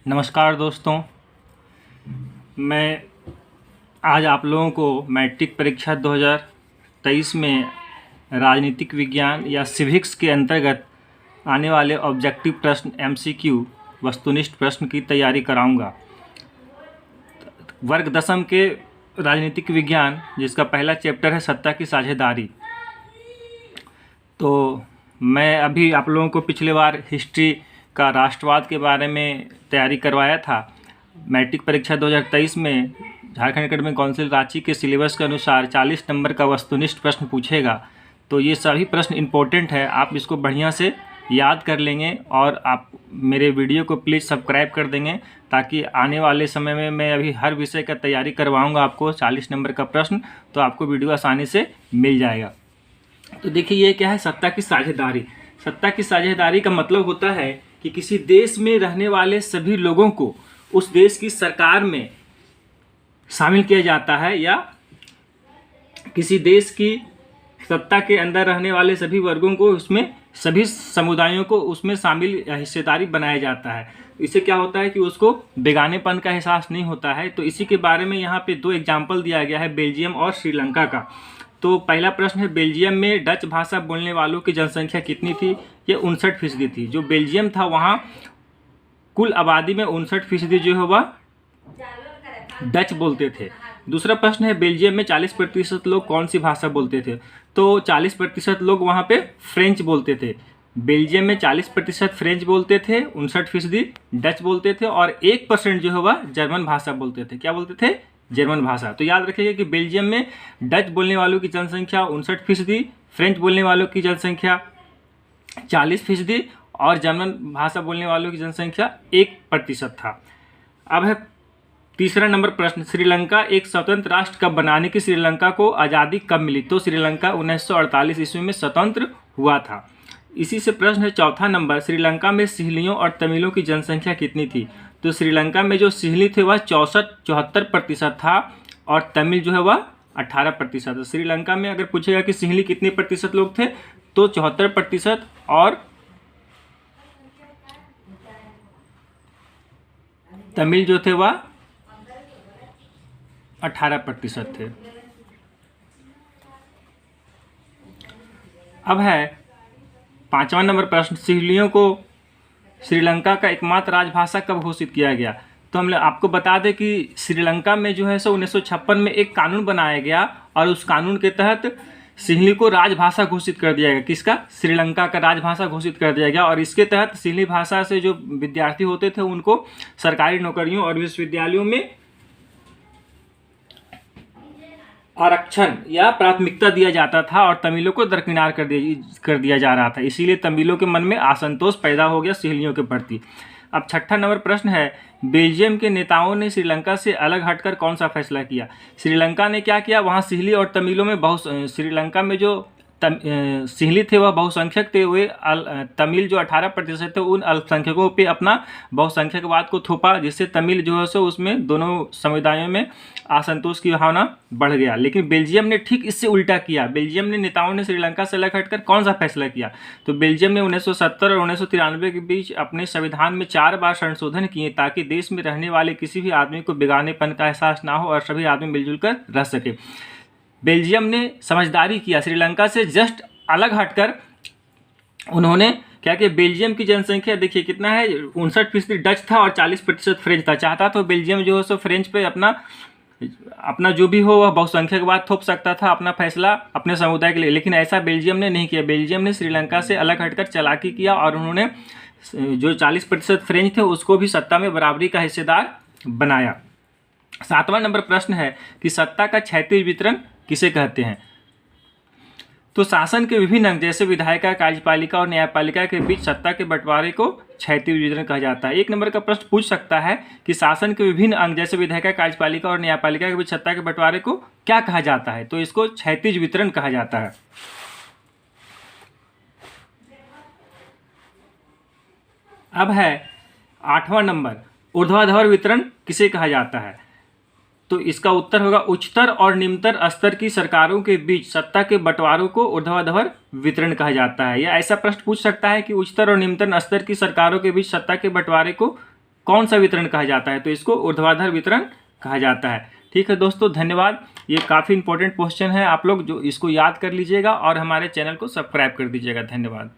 नमस्कार दोस्तों, मैं आज आप लोगों को मैट्रिक परीक्षा 2023 में राजनीतिक विज्ञान या सिविक्स के अंतर्गत आने वाले ऑब्जेक्टिव प्रश्न एमसीक्यू वस्तुनिष्ठ प्रश्न की तैयारी कराऊंगा। वर्ग दसम के राजनीतिक विज्ञान जिसका पहला चैप्टर है सत्ता की साझेदारी। तो मैं अभी आप लोगों को पिछले बार हिस्ट्री का राष्ट्रवाद के बारे में तैयारी करवाया था। मैट्रिक परीक्षा 2023 में झारखंड एकेडमिक काउंसिल रांची के सिलेबस के अनुसार 40 नंबर का वस्तुनिष्ठ प्रश्न पूछेगा। तो ये सभी प्रश्न इम्पोर्टेंट है, आप इसको बढ़िया से याद कर लेंगे और आप मेरे वीडियो को प्लीज़ सब्सक्राइब कर देंगे ताकि आने वाले समय में मैं अभी हर विषय का तैयारी करवाऊँगा आपको 40 नंबर का प्रश्न, तो आपको वीडियो आसानी से मिल जाएगा। तो देखिए ये क्या है, सत्ता की साझेदारी। सत्ता की साझेदारी का मतलब होता है कि किसी देश में रहने वाले सभी लोगों को उस देश की सरकार में शामिल किया जाता है, या किसी देश की सत्ता के अंदर रहने वाले सभी वर्गों को उसमें, सभी समुदायों को उसमें शामिल या हिस्सेदारी बनाया जाता है। इससे क्या होता है कि उसको बेगानेपन का एहसास नहीं होता है। तो इसी के बारे में यहाँ पे दो एग्जाम्पल दिया गया है, बेल्जियम और श्रीलंका का। तो पहला प्रश्न है, बेल्जियम में डच भाषा बोलने वालों की जनसंख्या कितनी थी? ये 59% थी। जो बेल्जियम था वहाँ कुल आबादी में 59% जो है वह डच बोलते थे। दूसरा प्रश्न है, बेल्जियम में 40% लोग कौन सी भाषा बोलते थे? तो 40% लोग वहाँ पे फ्रेंच बोलते थे। बेल्जियम में 40% फ्रेंच बोलते थे, 59% डच बोलते थे और 1% जो है वह जर्मन भाषा बोलते थे। क्या बोलते थे? जर्मन भाषा। तो याद रखिएगा कि बेल्जियम में डच बोलने वालों की जनसंख्या 59%, फ्रेंच बोलने वालों की जनसंख्या 40% और जर्मन भाषा बोलने वालों की जनसंख्या 1% था। अब है तीसरा नंबर प्रश्न, श्रीलंका एक स्वतंत्र राष्ट्र कब बनाने की श्रीलंका को आज़ादी कब मिली? तो श्रीलंका 1948 ईस्वी में स्वतंत्र हुआ था। इसी से प्रश्न है चौथा नंबर, श्रीलंका में सिंहलियों और तमिलों की जनसंख्या कितनी थी? तो श्रीलंका में जो सिंहली थे वह 74% था और तमिल जो है वह 18%। श्रीलंका में अगर पूछेगा कि सिंहली कितने प्रतिशत लोग थे तो 74% और तमिल जो थे वह 18% थे। अब है पांचवा नंबर प्रश्न, सिंहलियों को श्रीलंका का एकमात्र राजभाषा कब घोषित किया गया? तो हम आपको बता दें कि श्रीलंका में जो है सो 1956 में एक कानून बनाया गया और उस कानून के तहत सिंहली को राजभाषा घोषित कर दिया गया। किसका? श्रीलंका का राजभाषा घोषित कर दिया गया और इसके तहत सिंहली भाषा से जो विद्यार्थी होते थे उनको सरकारी नौकरियों और विश्वविद्यालयों में आरक्षण या प्राथमिकता दिया जाता था और तमिलों को दरकिनार कर दिया जा रहा था। इसीलिए तमिलों के मन में असंतोष पैदा हो गया सिंहलियों के प्रति। अब छठा नंबर प्रश्न है, बेल्जियम के नेताओं ने श्रीलंका से अलग हटकर कौन सा फैसला किया? श्रीलंका ने क्या किया, वहाँ सिंहली और तमिलों में श्रीलंका में जो सिंहली थे वह बहुसंख्यक थे, वे तमिल जो 18% थे उन अल्पसंख्यकों पे अपना बहुसंख्यकवाद को थोपा, जिससे तमिल जो है सो उसमें दोनों समुदायों में असंतोष की भावना बढ़ गया। लेकिन बेल्जियम ने ठीक इससे उल्टा किया। बेल्जियम ने नेताओं ने श्रीलंका से अलग हटकर कौन सा फैसला किया? तो बेल्जियम ने 1970 और 1993 के बीच अपने संविधान में 4 बार संशोधन किए ताकि देश में रहने वाले किसी भी आदमी को बेगानेपन का एहसास ना हो और सभी आदमी मिलजुल कर रह सके। बेल्जियम ने समझदारी किया, श्रीलंका से जस्ट अलग हटकर उन्होंने क्या किया, बेल्जियम की जनसंख्या देखिए कितना है, 59% डच था और 40% फ्रेंच था। चाहता तो बेल्जियम जो है सो फ्रेंच पे अपना जो भी हो वह बहुसंख्यकवाद थोप सकता था, अपना फैसला अपने समुदाय के लिए, लेकिन ऐसा बेल्जियम ने नहीं किया। बेल्जियम ने श्रीलंका से अलग हटकर चालाकी किया और उन्होंने जो 40% फ्रेंच थे उसको भी सत्ता में बराबरी का हिस्सेदार बनाया। सातवां नंबर प्रश्न है कि सत्ता का क्षैतिज वितरण किसे कहते हैं? तो शासन के विभिन्न अंग जैसे विधायिका, कार्यपालिका और न्यायपालिका के बीच सत्ता के बंटवारे को क्षैतिज वितरण कहा जाता है। एक नंबर का प्रश्न पूछ सकता है कि शासन के विभिन्न अंग जैसे विधायिका, कार्यपालिका और न्यायपालिका के बीच सत्ता के बंटवारे को क्या कहा जाता है? तो इसको क्षैतिज वितरण कहा जाता है। अब है आठवां नंबर, ऊर्ध्वाधर वितरण किसे कहा जाता है? तो इसका उत्तर होगा उच्चतर और निम्नतर स्तर की सरकारों के बीच सत्ता के बंटवारों को ऊर्ध्वाधर वितरण कहा जाता है। या ऐसा प्रश्न पूछ सकता है कि उच्चतर और निम्नतर स्तर की सरकारों के बीच सत्ता के बंटवारे को कौन सा वितरण कहा जाता है? तो इसको ऊर्ध्वाधर वितरण कहा जाता है। ठीक है दोस्तों, धन्यवाद। ये काफ़ी इंपॉर्टेंट क्वेश्चन है, आप लोग जो इसको याद कर लीजिएगा और हमारे चैनल को सब्सक्राइब कर दीजिएगा। धन्यवाद।